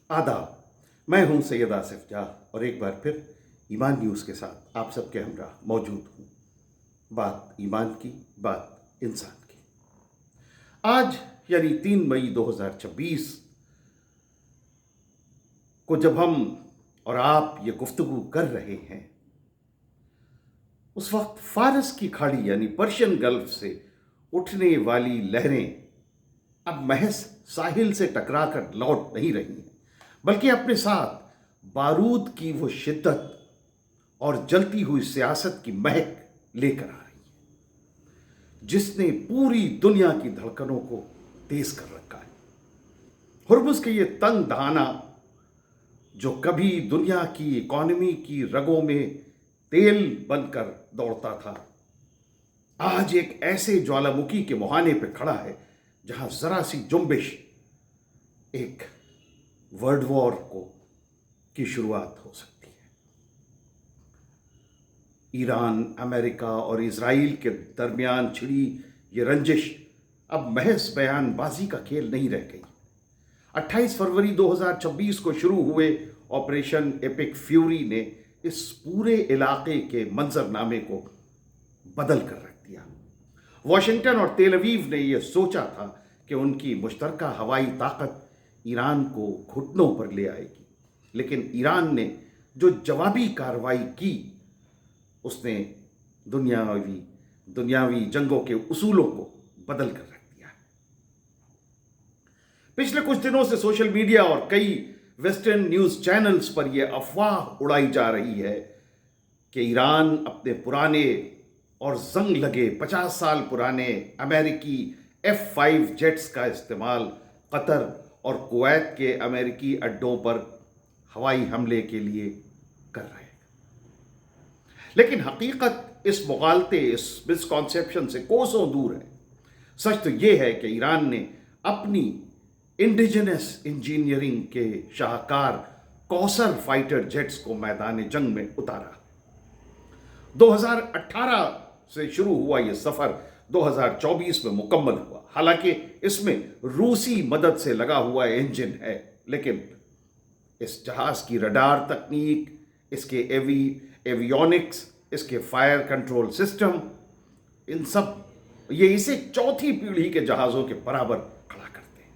आदाब। मैं हूं सैयद आसिफ जाह और एक बार फिर ईमान न्यूज़ के साथ आप सबके हमरा मौजूद हूं। बात ईमान की, बात इंसान की। आज यानी 3 मई 2026 को जब हम और आप ये गुफ्तगू कर रहे हैं, उस वक्त फारस की खाड़ी यानी पर्शियन गल्फ से उठने वाली लहरें अब महज साहिल से टकराकर लौट नहीं रही हैं, बल्कि अपने साथ बारूद की वो शिद्दत और जलती हुई सियासत की महक लेकर आ रही है जिसने पूरी दुनिया की धड़कनों को तेज कर रखा है। हुर्मुज़ के ये तंग दहाना जो कभी दुनिया की इकॉनमी की रगों में तेल बनकर दौड़ता था, आज एक ऐसे ज्वालामुखी के मुहाने पर खड़ा है जहां जरा सी जुम्बिश एक वर्ल्ड वॉर की शुरुआत हो सकती है। ईरान, अमेरिका और इजराइल के दरमियान छिड़ी ये रंजिश अब महज बयानबाजी का खेल नहीं रह गई। 28 फरवरी 2026 को शुरू हुए ऑपरेशन एपिक फ्यूरी ने इस पूरे इलाके के मंजरनामे को बदल कर रख दिया। वाशिंगटन और तेल अवीव ने यह सोचा था कि उनकी मुश्तरका हवाई ताकत ईरान को घुटनों पर ले आएगी, लेकिन ईरान ने जो जवाबी कार्रवाई की उसने दुनियावी जंगों के उसूलों को बदल कर रख दिया। पिछले कुछ दिनों से सोशल मीडिया और कई वेस्टर्न न्यूज चैनल्स पर यह अफवाह उड़ाई जा रही है कि ईरान अपने पुराने और जंग लगे 50 साल पुराने अमेरिकी F-5 जेट्स का इस्तेमाल कतर और कुवैत के अमेरिकी अड्डों पर हवाई हमले के लिए कर रहे हैं। लेकिन हकीकत इस मुगालते, इस मिसकॉन्सेप्शन से कोसों दूर है। सच तो यह है कि ईरान ने अपनी इंडिजिनस इंजीनियरिंग के शाहकार कौसर फाइटर जेट्स को मैदान जंग में उतारा। 2018 से शुरू हुआ यह सफर 2024 में मुकम्मल हुआ। हालांकि इसमें रूसी मदद से लगा हुआ इंजन है, लेकिन इस जहाज की रडार तकनीक, इसके एवियोनिक्स, इसके फायर कंट्रोल सिस्टम, इन सब ये इसे चौथी पीढ़ी के जहाजों के बराबर खड़ा करते हैं।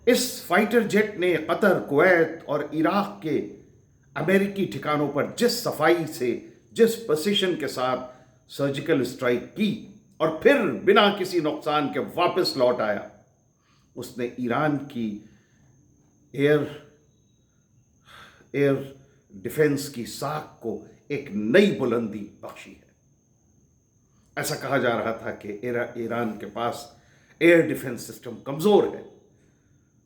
इस फाइटर जेट ने कतर, कुवैत और इराक के अमेरिकी ठिकानों पर जिस सफाई से, जिस प्रिसिशन के साथ सर्जिकल स्ट्राइक की और फिर बिना किसी नुकसान के वापस लौट आया, उसने ईरान की एयर डिफेंस की साख को एक नई बुलंदी बख्शी है। ऐसा कहा जा रहा था कि ईरान के पास एयर डिफेंस सिस्टम कमजोर है।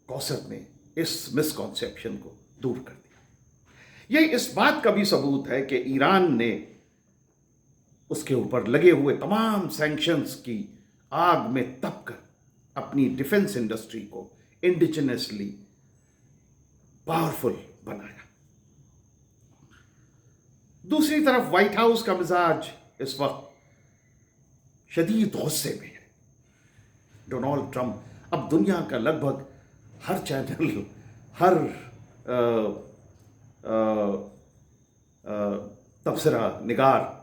कौसर ने इस मिसकॉन्सेप्शन को दूर कर दिया। यह इस बात का भी सबूत है कि ईरान ने उसके ऊपर लगे हुए तमाम सैंक्शंस की आग में तपकर अपनी डिफेंस इंडस्ट्री को इंडिजिनसली पावरफुल बनाया। दूसरी तरफ व्हाइट हाउस का मिजाज इस वक्त शदीद गुस्से में है। डोनाल्ड ट्रंप अब दुनिया का लगभग हर चैनल, हर तबसरा निगार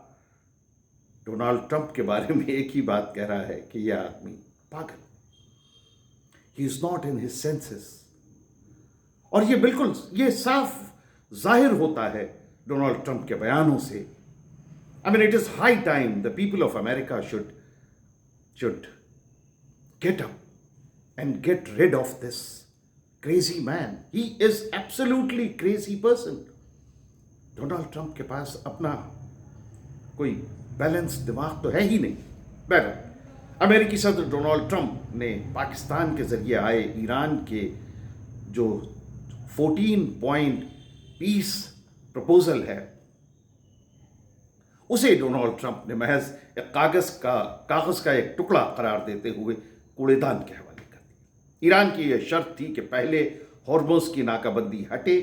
डोनाल्ड ट्रंप के बारे में एक ही बात कह रहा है कि यह आदमी पागल, he is not in his senses. और ये बिल्कुल ये साफ जाहिर होता है डोनाल्ड ट्रंप के बयानों से। I mean, it is high time the people of America should get up and get rid of this crazy man. He is absolutely crazy person. Donald Trump के पास अपना कोई बैलेंस दिमाग तो है ही नहीं। बहरहाल अमेरिकी सदर डोनाल्ड ट्रंप ने पाकिस्तान के जरिए आए ईरान के जो 14 पॉइंट पीस प्रपोजल है, उसे डोनाल्ड ट्रंप ने महज एक कागज का एक टुकड़ा करार देते हुए कूड़ेदान के हवाले कर दिया। ईरान की यह शर्त थी कि पहले हॉर्मुज़ की नाकाबंदी हटे,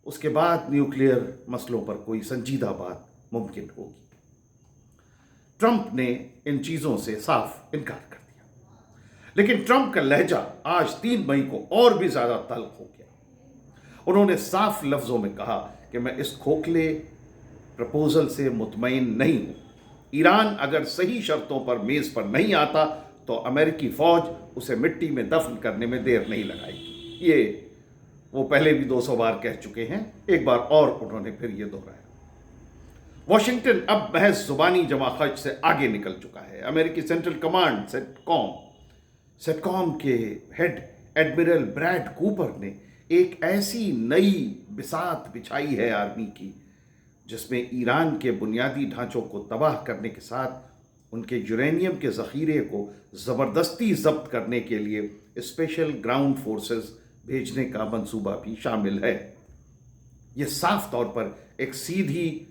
उसके बाद न्यूक्लियर मसलों पर कोई संजीदा बात मुमकिन होगी। ट्रंप ने इन चीज़ों से साफ इनकार कर दिया। लेकिन ट्रंप का लहजा आज 3 मई को और भी ज्यादा तल्ख हो गया। उन्होंने साफ लफ्जों में कहा कि मैं इस खोखले प्रपोजल से मुतमईन नहीं हूं। ईरान अगर सही शर्तों पर मेज पर नहीं आता तो अमेरिकी फौज उसे मिट्टी में दफन करने में देर नहीं लगाएगी। ये वो पहले भी 200 बार कह चुके हैं, एक बार और उन्होंने फिर ये दोहराया। वॉशिंगटन अब महज जुबानी जमाखर्च से आगे निकल चुका है। अमेरिकी सेंट्रल कमांड सेटकॉम के हेड एडमिरल ब्रैड कूपर ने एक ऐसी नई बिसात बिछाई है आर्मी की, जिसमें ईरान के बुनियादी ढांचों को तबाह करने के साथ उनके यूरेनियम के ज़ख़ीरे को ज़बरदस्ती ज़ब्त करने के लिए स्पेशल ग्राउंड फोर्सेस भेजने का मंसूबा भी शामिल है। यह साफ तौर पर एक सीधी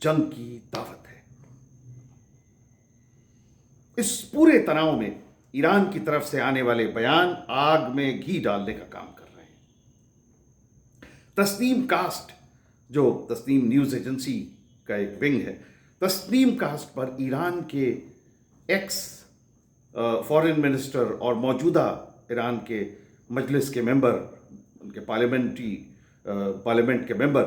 जंग की दावत है। इस पूरे तनाव में ईरान की तरफ से आने वाले बयान आग में घी डालने का काम कर रहे हैं। तस्नीम कास्ट, जो तस्नीम न्यूज़ एजेंसी का एक विंग है, तस्नीम कास्ट पर ईरान के एक्स फॉरेन मिनिस्टर और मौजूदा ईरान के मजलिस के मेंबर, उनके पार्लियामेंट के मेंबर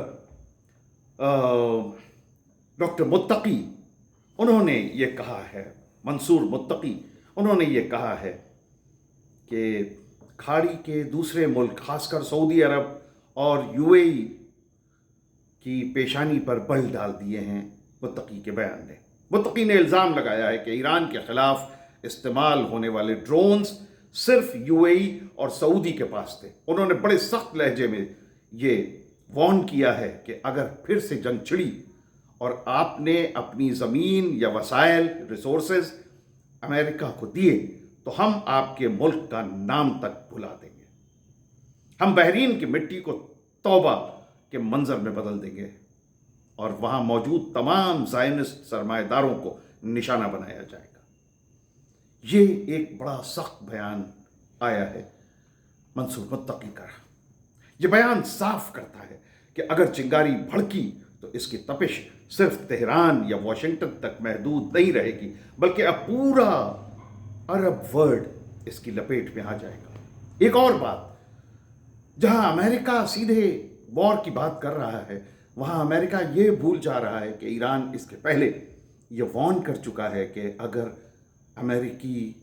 डॉक्टर मुत्तकी, उन्होंने ये कहा है, मंसूर मुत्तकी, उन्होंने ये कहा है कि खाड़ी के दूसरे मुल्क, खासकर सऊदी अरब और यूएई की पेशानी पर बल डाल दिए हैं। मुत्तकी के बयान ने, मुत्तकी ने इल्ज़ाम लगाया है कि ईरान के खिलाफ इस्तेमाल होने वाले ड्रोन्स सिर्फ यूएई और सऊदी के पास थे। उन्होंने बड़े सख्त लहजे में ये वार्न किया है कि अगर फिर से जंग छिड़ी और आपने अपनी ज़मीन या वसाइल रिसोर्सेज अमेरिका को दिए तो हम आपके मुल्क का नाम तक भुला देंगे। हम बहरीन की मिट्टी को तौबा के मंजर में बदल देंगे और वहाँ मौजूद तमाम ज़ायनिस्ट सरमाएदारों को निशाना बनाया जाएगा। ये एक बड़ा सख्त बयान आया है मंसूर मुत्तकी का। ये बयान साफ करता है कि अगर चिंगारी भड़की तो इसकी तपिश सिर्फ तेहरान या वाशिंगटन तक महदूद नहीं रहेगी, बल्कि अब पूरा अरब वर्ल्ड इसकी लपेट में आ जाएगा। एक और बात, जहां अमेरिका सीधे वॉर की बात कर रहा है, वहां अमेरिका ये भूल जा रहा है कि ईरान इसके पहले ये वार्न कर चुका है कि अगर अमेरिकी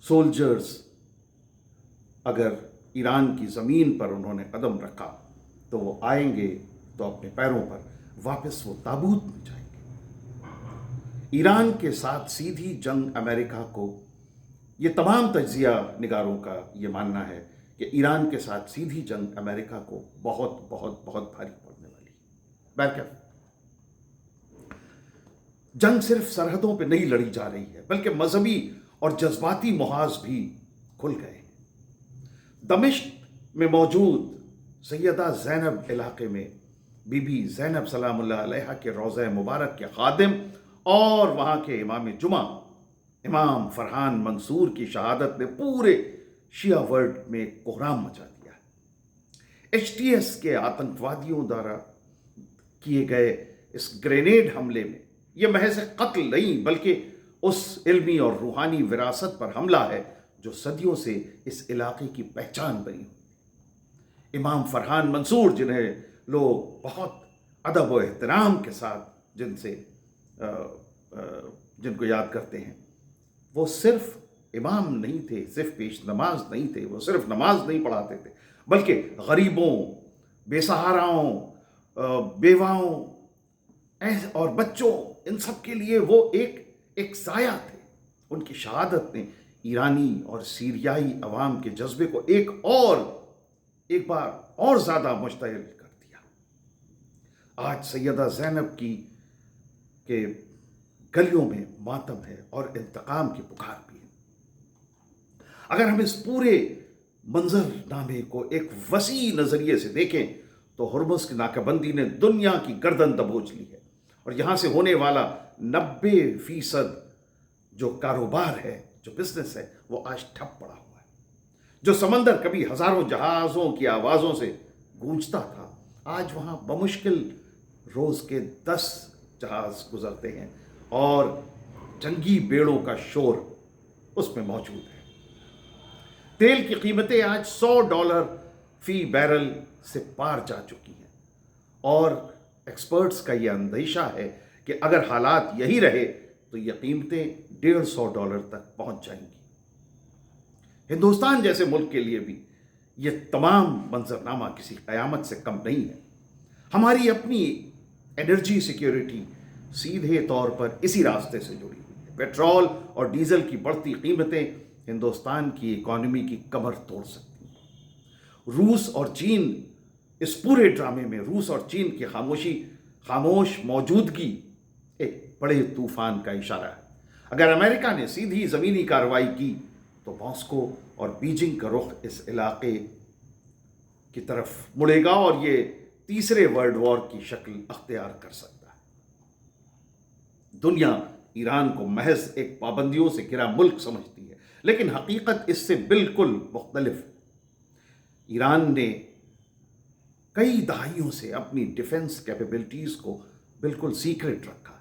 सोल्जर्स अगर ईरान की ज़मीन पर उन्होंने कदम रखा तो वो आएंगे तो अपने पैरों पर वापस वो ताबूत में जाएंगे। ईरान के साथ सीधी जंग अमेरिका को, ये तमाम तज्जिया निगारों का ये मानना है कि ईरान के साथ सीधी जंग अमेरिका को बहुत बहुत बहुत भारी पड़ने वाली है। बहरकैफ जंग सिर्फ सरहदों पे नहीं लड़ी जा रही है, बल्कि मजहबी और जज्बाती मुहाज भी खुल गए हैं। दमिश्क में मौजूद सैयदा ज़ैनब इलाके में बीबी ज़ैनब सलामुल्लाह अलैहा के रोज़ा मुबारक के खादिम और वहाँ के इमाम जुमा इमाम फरहान मंसूर की शहादत ने पूरे शिया वर्ल्ड में कोहराम मचा दिया है। HTS के आतंकवादियों द्वारा किए गए इस ग्रेनेड हमले में यह महज कत्ल नहीं, बल्कि उस इल्मी और रूहानी विरासत पर हमला है जो सदियों से इस इलाके की पहचान बनी। इमाम फरहान मंसूर, जिन्हें लोग बहुत अदब व एहतराम के साथ जिनको याद करते हैं, वो सिर्फ इमाम नहीं थे, सिर्फ पेश नमाज नहीं थे, वो सिर्फ नमाज नहीं पढ़ाते थे, बल्कि गरीबों, बेसहाराओं, बेवाओं और बच्चों, इन सब के लिए वो एक साया थे। उनकी शहादत ने ईरानी और सीरियाई अवाम के जज्बे को एक बार और ज़्यादा मुश्तइल कर दिया। आज सैयदा ज़ैनब के गलियों में मातम है और इंतकाम की पुकार भी है। अगर हम इस पूरे मंजरनामे को एक वसी नज़रिए से देखें तो हुर्मुज़ की नाकाबंदी ने दुनिया की गर्दन दबोच ली है और यहाँ से होने वाला 90% जो कारोबार है, जो बिजनेस है, वो आज ठप पड़ा हुआ है। जो समंदर कभी हजारों जहाज़ों की आवाज़ों से गूंजता था, आज वहाँ बमुश्किल रोज़ के 10 जहाज़ गुजरते हैं और जंगी बेड़ों का शोर उसमें मौजूद है। तेल की कीमतें आज $100 फी बैरल से पार जा चुकी हैं और एक्सपर्ट्स का यह अंदेशा है कि अगर हालात यही रहे तो ये कीमतें $150 तक पहुंच जाएंगी। हिंदुस्तान जैसे मुल्क के लिए भी ये तमाम मंजरनामा किसी क़यामत से कम नहीं है। हमारी अपनी एनर्जी सिक्योरिटी सीधे तौर पर इसी रास्ते से जुड़ी हुई है। पेट्रोल और डीजल की बढ़ती कीमतें हिंदुस्तान की इकॉनमी की कमर तोड़ सकती हैं। रूस और चीन, इस पूरे ड्रामे में रूस और चीन की खामोश मौजूदगी एक बड़े तूफान का इशारा है। अगर अमेरिका ने सीधी ज़मीनी कार्रवाई की तो मॉस्को और बीजिंग का रुख इस इलाके की तरफ मुड़ेगा और ये तीसरे वर्ल्ड वॉर की शक्ल अख्तियार कर सकता है। दुनिया ईरान को महज एक पाबंदियों से घिरा मुल्क समझती है, लेकिन हकीकत इससे बिल्कुल मुख्तलिफ है। ईरान ने कई दहाइयों से अपनी डिफेंस कैपेबिलिटीज को बिल्कुल सीक्रेट रखा।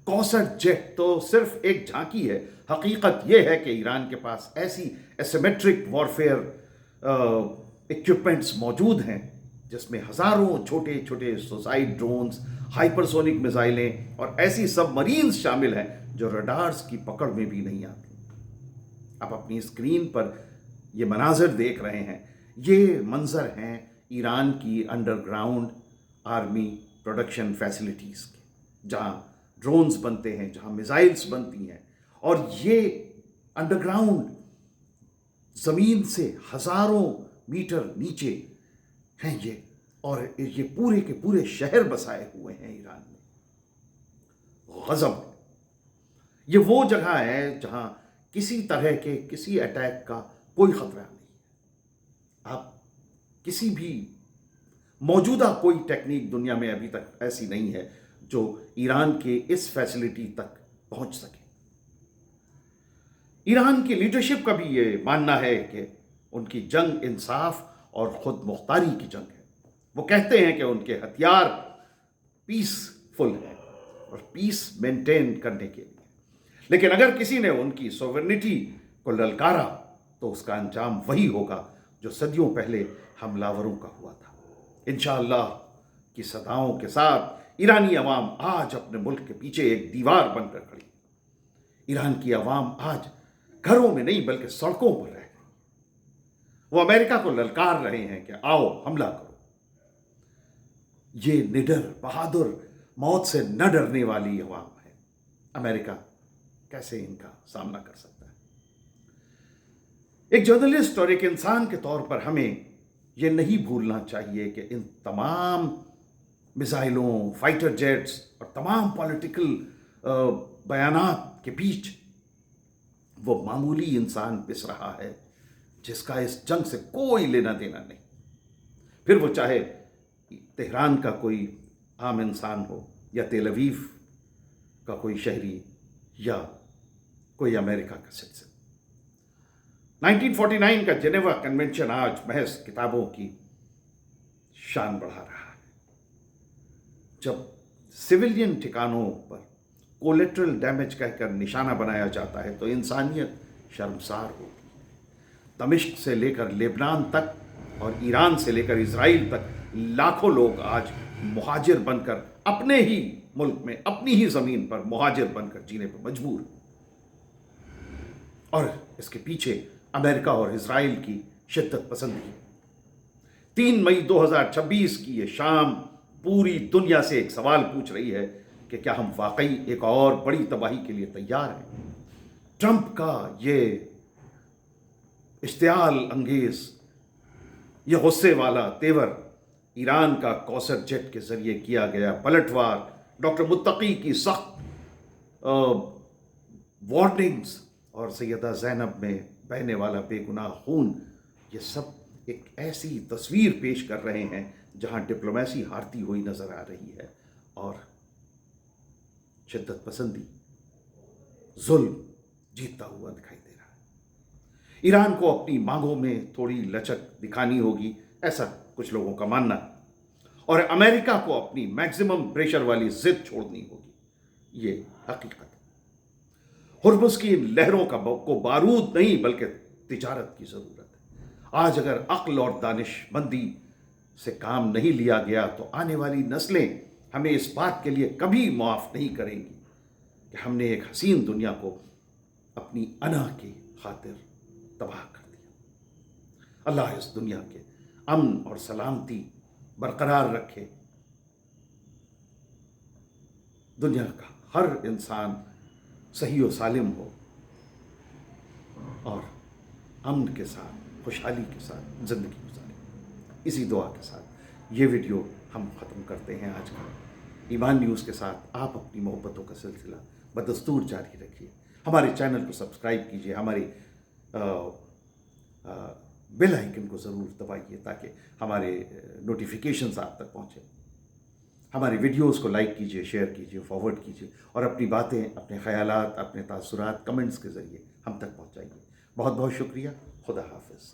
कौसर जेट तो सिर्फ एक झांकी है। हकीकत यह है कि ईरान के पास ऐसी एसिमेट्रिक वॉरफेयर इक्विपमेंट्स मौजूद हैं जिसमें हजारों छोटे छोटे सुसाइड ड्रोन्स, हाइपरसोनिक मिसाइलें और ऐसी सबमरीन्स शामिल हैं जो रडार्स की पकड़ में भी नहीं आती। आप अपनी स्क्रीन पर ये मनाजर देख रहे हैं, ये मंजर हैं ईरान की अंडरग्राउंड आर्मी प्रोडक्शन फैसिलिटीज़ के, जहाँ ड्रोन्स बनते हैं, जहाँ मिसाइल्स बनती हैं, और ये अंडरग्राउंड ज़मीन से हज़ारों मीटर नीचे हैं ये, और ये पूरे के पूरे शहर बसाए हुए हैं ईरान में। गज़ब, ये वो जगह है जहाँ किसी तरह के किसी अटैक का कोई ख़तरा नहीं है। आप किसी भी मौजूदा कोई टेक्निक दुनिया में अभी तक ऐसी नहीं है जो ईरान के इस फैसिलिटी तक पहुंच सके। ईरान की लीडरशिप का भी ये मानना है कि उनकी जंग इंसाफ और खुद मुख्तारी की जंग है। वो कहते हैं कि उनके हथियार पीसफुल हैं और पीस मेंटेन करने के लिए, लेकिन अगर किसी ने उनकी सॉवरेनिटी को ललकारा तो उसका अंजाम वही होगा जो सदियों पहले हमलावरों का हुआ था। इंशाअल्लाह की सदाओं के साथ ईरानी अवाम आज अपने मुल्क के पीछे एक दीवार बनकर खड़ी। ईरान की अवाम आज घरों में नहीं बल्कि सड़कों पर रह गई। वो अमेरिका को ललकार रहे हैं कि आओ हमला करो। ये निडर, बहादुर, मौत से न डरने वाली अवाम है। अमेरिका कैसे इनका सामना कर सकता है? एक जर्नलिस्ट और एक इंसान के तौर पर हमें यह नहीं भूलना चाहिए कि इन तमाम मिसाइलों, फाइटर जेट्स और तमाम पॉलिटिकल बयानात के बीच वो मामूली इंसान पिस रहा है जिसका इस जंग से कोई लेना देना नहीं। फिर वो चाहे तेहरान का कोई आम इंसान हो या तेल अवीव का कोई शहरी या कोई अमेरिका का सिटीजन। 1949 का जेनेवा कन्वेंशन आज महज किताबों की शान बढ़ा रहा है। जब सिविलियन ठिकानों पर कोलेट्रल डैमेज कहकर निशाना बनाया जाता है तो इंसानियत शर्मसार होती है। दमिश्क से लेकर लेबनान तक और ईरान से लेकर इजराइल तक लाखों लोग आज मुहाजिर बनकर अपने ही मुल्क में, अपनी ही ज़मीन पर मुहाजिर बनकर जीने पर मजबूर। और इसके पीछे अमेरिका और इजराइल की शिद्दत पसंदी। 3 मई 2026 की ये शाम पूरी दुनिया से एक सवाल पूछ रही है कि क्या हम वाकई एक और बड़ी तबाही के लिए तैयार हैं? ट्रंप का ये इश्तियाल अंगेज, ये गुस्से वाला तेवर, ईरान का कौसर जेट के जरिए किया गया पलटवार, डॉक्टर मुत्तकी की सख्त वार्निंग्स और सैयदा ज़ैनब में बहने वाला बेगुनाह खून, ये सब एक ऐसी तस्वीर पेश कर रहे हैं जहां डिप्लोमेसी हारती हुई नजर आ रही है और शिद्दत पसंदी, जुल्म जीतता हुआ दिखाई दे रहा है। ईरान को अपनी मांगों में थोड़ी लचक दिखानी होगी, ऐसा कुछ लोगों का मानना है, और अमेरिका को अपनी मैक्सिमम प्रेशर वाली जिद छोड़नी होगी। ये हकीकत है। हुर्मुज़ की इन लहरों को बारूद नहीं बल्कि تجارت کی ضرورت ہے۔ آج اگر عقل اور دانش مندی سے کام نہیں لیا گیا تو آنے والی نسلیں ہمیں اس بات کے لیے کبھی معاف نہیں کریں گی کہ ہم نے ایک حسین دنیا کو اپنی انا کی خاطر تباہ کر دیا۔ اللہ اس دنیا کے امن اور سلامتی برقرار رکھے، دنیا کا ہر انسان صحیح و سالم ہو اور امن کے ساتھ، خوشحالی کے ساتھ زندگی گزارے۔ اسی دعا کے ساتھ یہ ویڈیو ہم ختم کرتے ہیں آج کا۔ ایمان نیوز کے ساتھ آپ اپنی محبتوں کا سلسلہ بدستور جاری رکھیے۔ ہمارے چینل کو سبسکرائب کیجیے، ہماری بیل آئیکن کو ضرور دبائیے تاکہ ہمارے نوٹیفیکیشنز آپ تک پہنچیں۔ ہماری ویڈیوز کو لائک کیجیے، شیئر کیجیے، فارورڈ کیجیے اور اپنی باتیں، اپنے خیالات، اپنے تاثرات کمنٹس کے ذریعے ہم تک پہنچائیے۔ بہت بہت شکریہ۔ خدا حافظ۔